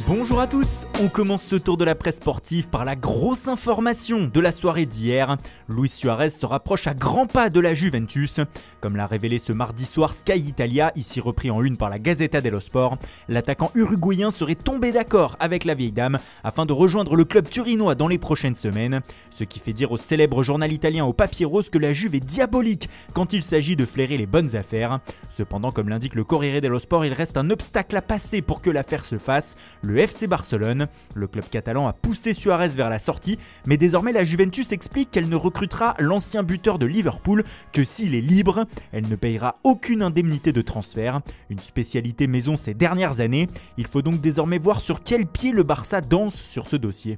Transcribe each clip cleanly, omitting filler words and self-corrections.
Bonjour à tous, on commence ce tour de la presse sportive par la grosse information de la soirée d'hier. Luis Suarez se rapproche à grands pas de la Juventus. Comme l'a révélé ce mardi soir Sky Italia, ici repris en une par la Gazzetta dello Sport, l'attaquant uruguayen serait tombé d'accord avec la vieille dame afin de rejoindre le club turinois dans les prochaines semaines. Ce qui fait dire au célèbre journal italien au papier rose que la Juve est diabolique quand il s'agit de flairer les bonnes affaires. Cependant, comme l'indique le Corriere dello Sport, il reste un obstacle à passer pour que l'affaire se fasse. Le FC Barcelone. Le club catalan a poussé Suarez vers la sortie, mais désormais la Juventus explique qu'elle ne recrutera l'ancien buteur de Liverpool que s'il est libre. Elle ne payera aucune indemnité de transfert, une spécialité maison ces dernières années. Il faut donc désormais voir sur quel pied le Barça danse sur ce dossier.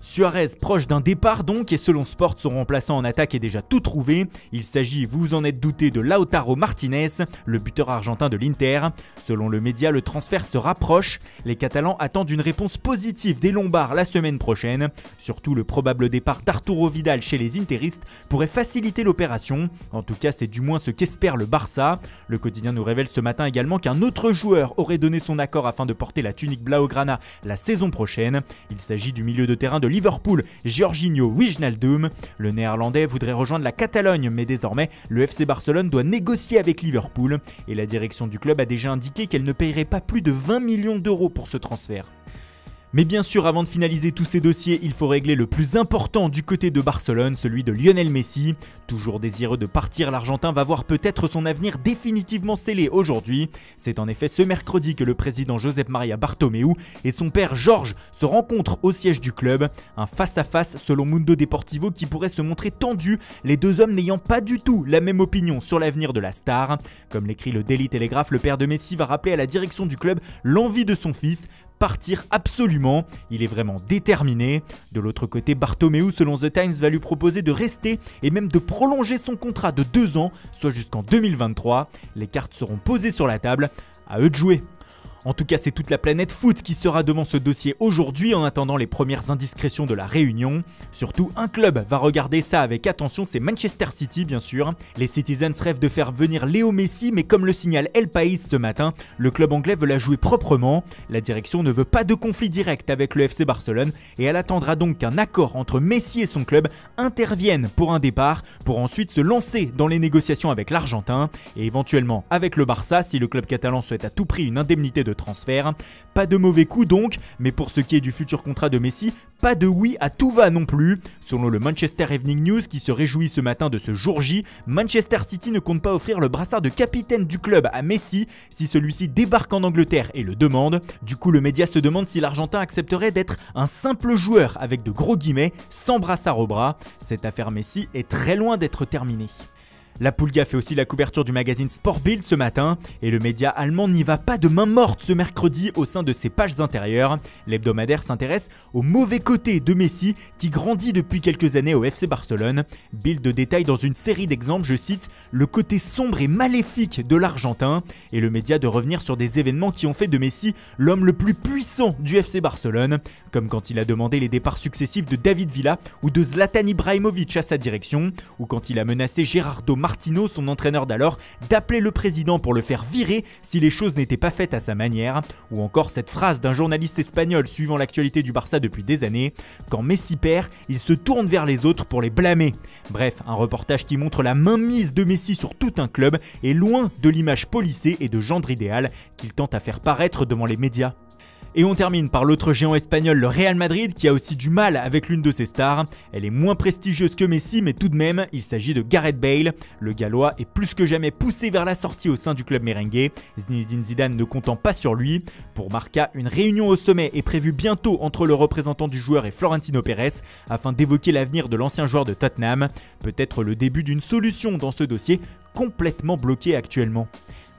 Suarez proche d'un départ donc, et selon Sport, son remplaçant en attaque est déjà tout trouvé. Il s'agit, vous vous en êtes douté, de Lautaro Martinez, le buteur argentin de l'Inter. Selon le média, le transfert se rapproche. Les Catalans attendent une réponse positive des Lombards la semaine prochaine. Surtout, le probable départ d'Arturo Vidal chez les Interistes pourrait faciliter l'opération. En tout cas, c'est du moins ce qu'espère le Barça. Le quotidien nous révèle ce matin également qu'un autre joueur aurait donné son accord afin de porter la tunique blaugrana la saison prochaine. Il s'agit du milieu de terrain de Liverpool, Georginio Wijnaldum. Le néerlandais voudrait rejoindre la Catalogne, mais désormais, le FC Barcelone doit négocier avec Liverpool et la direction du club a déjà indiqué qu'elle ne paierait pas plus de 20 millions d'euros pour ce transfert. Mais bien sûr, avant de finaliser tous ces dossiers, il faut régler le plus important du côté de Barcelone, celui de Lionel Messi. Toujours désireux de partir, l'Argentin va voir peut-être son avenir définitivement scellé aujourd'hui. C'est en effet ce mercredi que le président Josep Maria Bartomeu et son père Jorge se rencontrent au siège du club. Un face-à-face selon Mundo Deportivo qui pourrait se montrer tendu, les deux hommes n'ayant pas du tout la même opinion sur l'avenir de la star. Comme l'écrit le Daily Telegraph, le père de Messi va rappeler à la direction du club l'envie de son fils. Partir absolument, il est vraiment déterminé. De l'autre côté, Bartomeu, selon The Times, va lui proposer de rester et même de prolonger son contrat de 2 ans, soit jusqu'en 2023. Les cartes seront posées sur la table, à eux de jouer. En tout cas, c'est toute la planète foot qui sera devant ce dossier aujourd'hui en attendant les premières indiscrétions de la réunion. Surtout, un club va regarder ça avec attention, c'est Manchester City bien sûr. Les Citizens rêvent de faire venir Léo Messi, mais comme le signale El País ce matin, le club anglais veut la jouer proprement. La direction ne veut pas de conflit direct avec le FC Barcelone et elle attendra donc qu'un accord entre Messi et son club intervienne pour un départ, pour ensuite se lancer dans les négociations avec l'Argentin et éventuellement avec le Barça si le club catalan souhaite à tout prix une indemnité de transfert. Pas de mauvais coup donc, mais pour ce qui est du futur contrat de Messi, pas de oui à tout va non plus. Selon le Manchester Evening News qui se réjouit ce matin de ce jour J, Manchester City ne compte pas offrir le brassard de capitaine du club à Messi si celui-ci débarque en Angleterre et le demande. Du coup, le média se demande si l'Argentin accepterait d'être un simple joueur avec de gros guillemets, sans brassard au bras. Cette affaire Messi est très loin d'être terminée. La Pulga fait aussi la couverture du magazine Sport Bild ce matin et le média allemand n'y va pas de main morte ce mercredi au sein de ses pages intérieures. L'hebdomadaire s'intéresse au mauvais côté de Messi qui grandit depuis quelques années au FC Barcelone. Bild détaille dans une série d'exemples, je cite, le côté sombre et maléfique de l'Argentin et le média de revenir sur des événements qui ont fait de Messi l'homme le plus puissant du FC Barcelone, comme quand il a demandé les départs successifs de David Villa ou de Zlatan Ibrahimovic à sa direction, ou quand il a menacé Gerardo Martino, son entraîneur d'alors, d'appeler le président pour le faire virer si les choses n'étaient pas faites à sa manière, ou encore cette phrase d'un journaliste espagnol suivant l'actualité du Barça depuis des années, quand Messi perd, il se tourne vers les autres pour les blâmer. Bref, un reportage qui montre la mainmise de Messi sur tout un club et loin de l'image policée et de gendre idéal qu'il tente à faire paraître devant les médias. Et on termine par l'autre géant espagnol, le Real Madrid, qui a aussi du mal avec l'une de ses stars. Elle est moins prestigieuse que Messi, mais tout de même, il s'agit de Gareth Bale. Le Gallois est plus que jamais poussé vers la sortie au sein du club merengue, Zinedine Zidane ne comptant pas sur lui. Pour Marca, une réunion au sommet est prévue bientôt entre le représentant du joueur et Florentino Pérez, afin d'évoquer l'avenir de l'ancien joueur de Tottenham. Peut-être le début d'une solution dans ce dossier, complètement bloqué actuellement.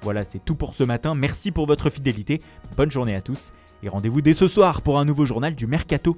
Voilà, c'est tout pour ce matin, merci pour votre fidélité, bonne journée à tous. Et rendez-vous dès ce soir pour un nouveau journal du Mercato.